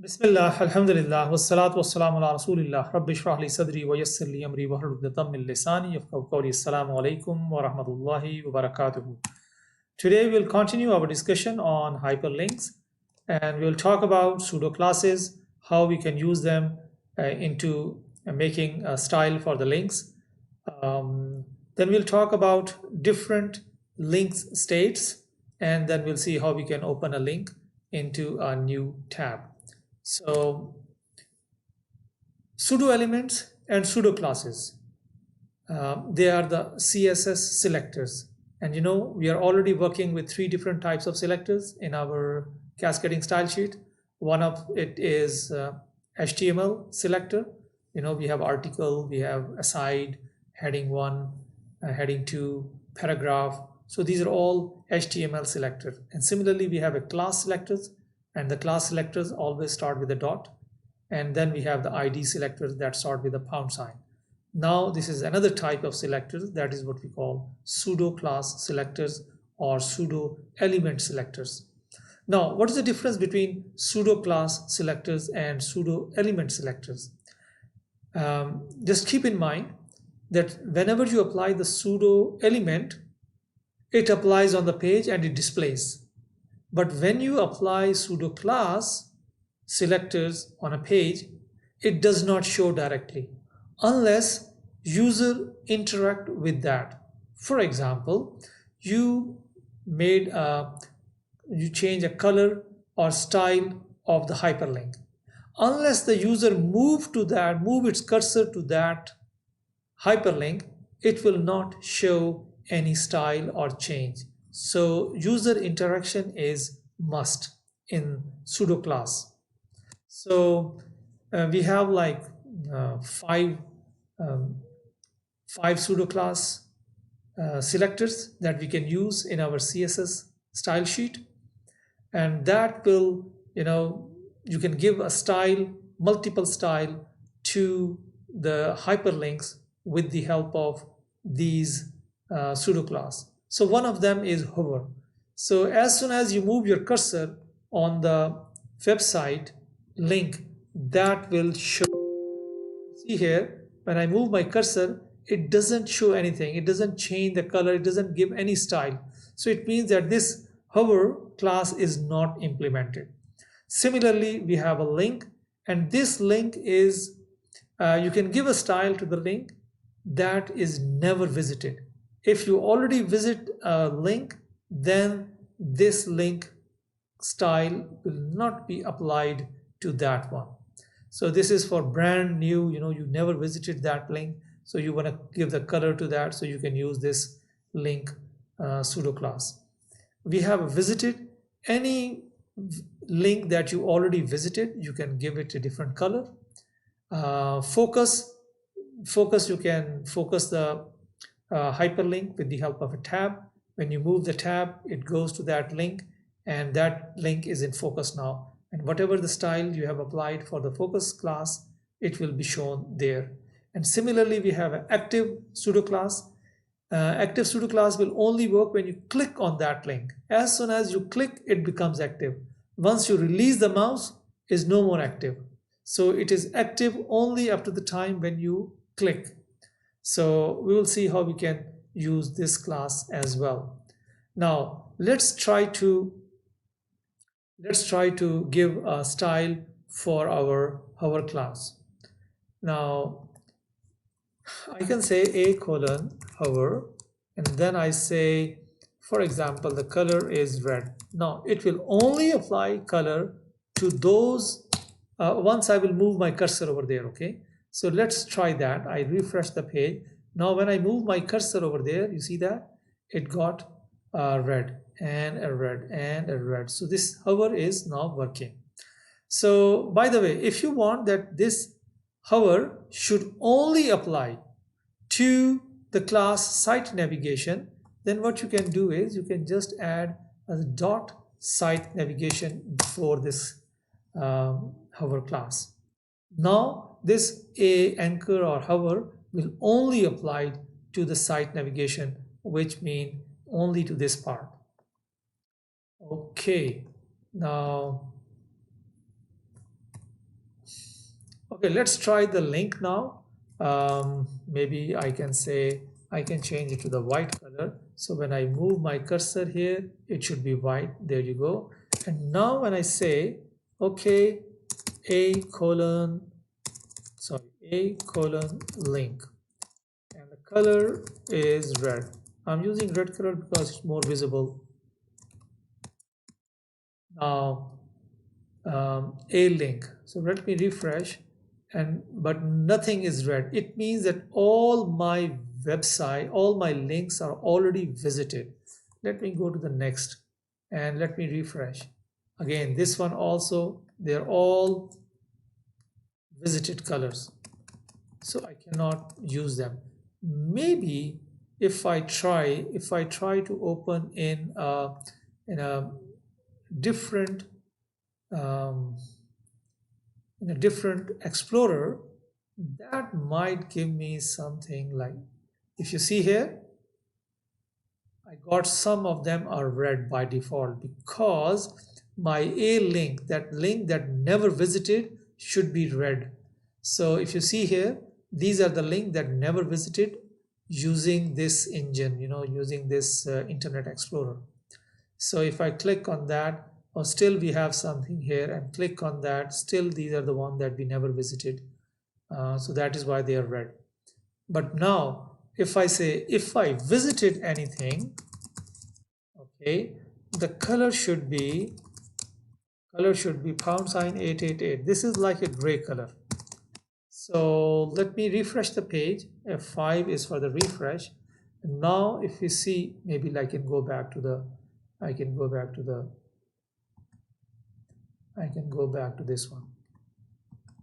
Bismillah, alhamdulillah, wassalatu wassalamu ala rasulillah, rabbi shrah li sadri wa yassir li amri wa hlul 'uqdatam min lisani yafqahu qawli. Assalamu alaikum wa rahmatullahi wa barakatuh. Today we'll continue our discussion on hyperlinks and we'll talk about pseudo classes, how we can use them into making a style for the links. Then we'll talk about different links states, and then we'll see how we can open a link into a new tab. So pseudo elements and pseudo classes, they are the CSS selectors. And you know, we are already working with three different types of selectors in our cascading style sheet. One of it is HTML selector. You know, we have article, we have aside, heading 1, heading 2, paragraph. So these are all HTML selectors. And similarly, we have a class selectors, and the class selectors always start with a dot. And then we have the ID selectors that start with a pound sign. Now this is another type of selectors, that is what we call pseudo class selectors or pseudo element selectors. Now, what is the difference between pseudo class selectors and pseudo element selectors? Just keep in mind that whenever you apply the pseudo element, it applies on the page and it displays. But when you apply pseudo class selectors on a page, it does not show directly unless user interact with that. For example, you change a color or style of the hyperlink. Unless the user move its cursor to that hyperlink, it will not show any style or change. So user interaction is must in pseudo class. So we have like five pseudo class selectors that we can use in our CSS style sheet, and that will, you can give a style, multiple style to the hyperlinks with the help of these pseudo class. So one of them is hover. So as soon as you move your cursor on the website link, that will show. See here, when I move my cursor, it doesn't show anything. It doesn't change the color. It doesn't give any style. So it means that this hover class is not implemented. Similarly, we have a link, and this link is, you can give a style to the link that is never visited. If you already visit a link, then this link style will not be applied to that one. So this is for brand new, you never visited that link, so you want to give the color to that, so you can use this link pseudo class. We have visited. Any link that you already visited, you can give it a different color. Focus, you can focus the hyperlink with the help of a tab. When you move the tab, it goes to that link, and that link is in focus now. And whatever the style you have applied for the focus class, it will be shown there. And similarly, we have an active pseudo class. Active pseudo class will only work when you click on that link. As soon as you click, it becomes active. Once you release the mouse, is no more active. So it is active only up to the time when you click. So we will see how we can use this class as well. Now let's try to give a style for our hover class. Now I can say a colon hover, and then I say, for example, the color is red. Now it will only apply color to those once I will move my cursor over there. Okay, so let's try that. I refresh the page. Now when I move my cursor over there, you see that it got red and a red and a red. So this hover is now working. So by the way, if you want that this hover should only apply to the class site navigation, then what you can do is you can just add a dot site navigation before this hover class. Now this anchor or hover will only apply to the site navigation, which means only to this part. Okay, now Okay, let's try the link now. Maybe I can say I can change it to the white color. So when I move my cursor here, it should be white. There you go. And now when I say, okay, a colon link, and the color is red. I'm using red color because it's more visible. Now a link. So let me refresh, and but nothing is red. It means that all my website, all my links are already visited. Let me go to the next and let me refresh. Again, this one also, they're all visited colors. So I cannot use them. Maybe if I try to open in a different um, in a different explorer, that might give me something like, if you see here, I got some of them are red by default because my a link, that link that never visited, should be red. So if you see here, these are the link that never visited using this engine, using this Internet Explorer. So if I click on that, or still we have something here, and click on that, still these are the ones that we never visited. So that is why they are red. But now if I say, if I visited anything, okay, the color should be #888. This is like a gray color. So let me refresh the page. F5 is for the refresh. And now if you see, maybe I can go back to this one.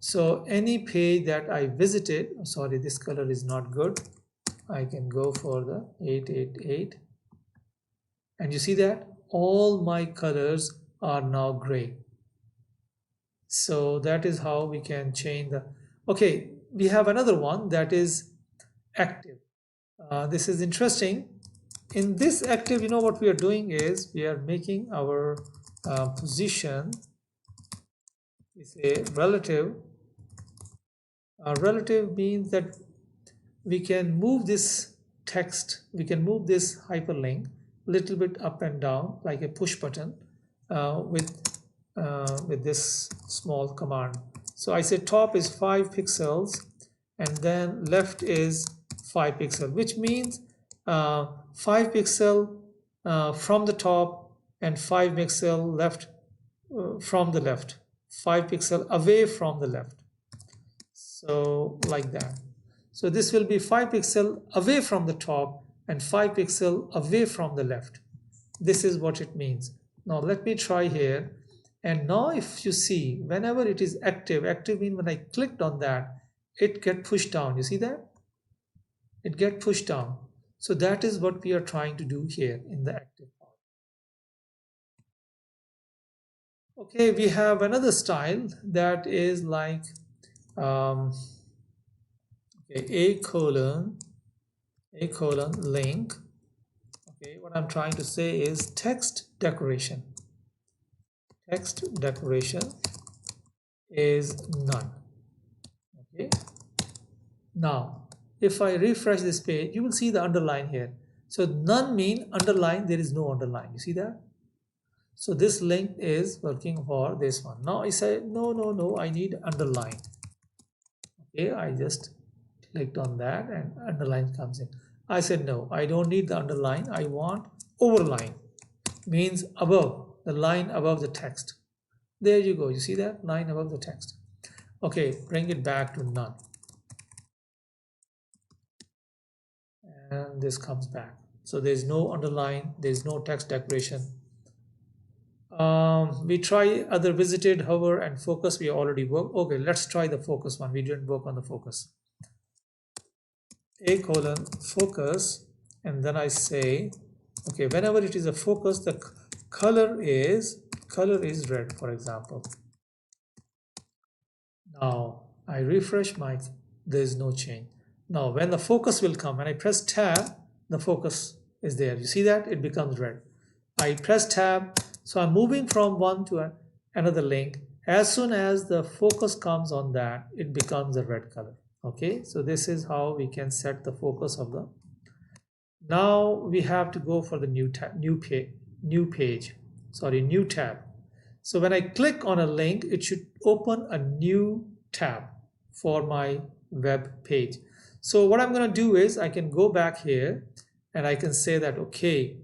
So any page that I visited, sorry, this color is not good. I can go for the 888. And you see that all my colors are now gray. So that is how we can change the, okay, we have another one that is active. This is interesting. In this active, what we are doing is we are making our position is a relative. Relative means that we can move this text, we can move this hyperlink a little bit up and down like a push button with this small command. So I say top is 5 pixels and then left is 5 pixels, which means 5 pixel from the top and 5 pixel left from the left, 5 pixel away from the left. So like that. So this will be 5 pixel away from the top and 5 pixel away from the left. This is what it means. Now let me try here. And now if you see, whenever it is active means when I clicked on that, it get pushed down. You see that? It get pushed down. So that is what we are trying to do here in the active part. Okay, we have another style that is like a colon link. Okay, what I'm trying to say is text decoration. Text decoration is none. Okay. Now, if I refresh this page, you will see the underline here. So none mean underline, there is no underline. You see that? So this link is working for this one. Now I say, no, I need underline. Okay, I just clicked on that and underline comes in. I said, no, I don't need the underline. I want overline, means above, the line above the text. There you go. You see that line above the text. Okay, bring it back to none. And this comes back. So there's no underline, there's no text decoration. We try other visited, hover, and focus. We already worked. Okay, let's try the focus one. We didn't work on the focus. A colon focus, and then I say, okay, whenever it is a focus, the color is red, for example. Now I refresh my, there is no change. Now when the focus will come, when I press tab, the focus is there. You see that it becomes red. I press tab, so I'm moving from one to another link, As soon as the focus comes on that, it becomes a red color. Okay, so this is how we can set the focus of the. Now we have to go for the new tab, new tab. So when I click on a link, it should open a new tab for my web page. So what I'm going to do is I can go back here and I can say that, okay,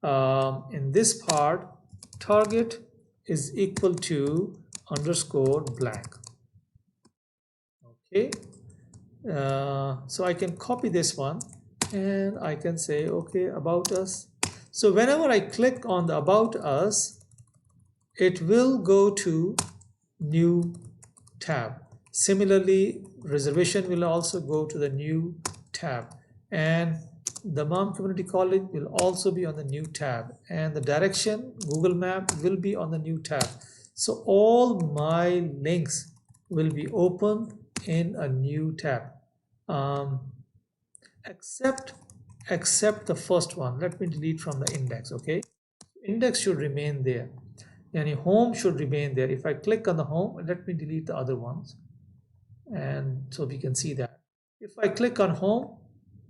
in this part, target is equal to underscore blank. Okay, so I can copy this one and I can say, okay, about us. So whenever I click on the about us, it will go to new tab. Similarly, reservation will also go to the new tab, and the Mom Community College will also be on the new tab, and the direction Google Map will be on the new tab. So all my links will be open in a new tab, except the first one. Let me delete from the index. Okay, index should remain there, and home should remain there. If I click on the home, let me delete the other ones, and so we can see that if I click on home,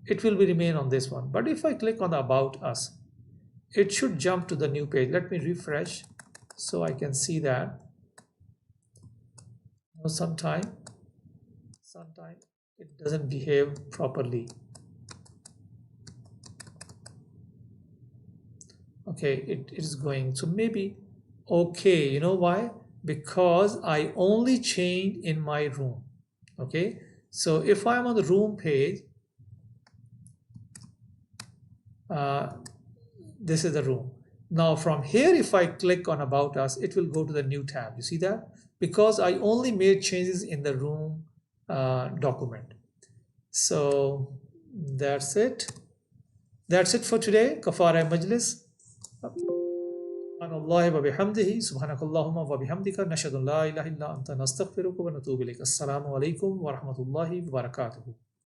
it will be remain on this one. But if I click on the about us, it should jump to the new page. Let me refresh so I can see that. Sometimes it doesn't behave properly. Okay, it is going, so maybe, okay, you know why? Because I only changed in my room. Okay, so if I'm on the room page, this is the room. Now from here, if I click on about us, it will go to the new tab. You see that? Because I only made changes in the room document. So that's it. That's it for today. Kafara Majlis. سبحان الله وبحمده سبحانك اللهم وبحمدك نشهد أن لا إله إلا أنت نستغفرك ونتوب إليك. السلام عليكم ورحمة الله وبركاته.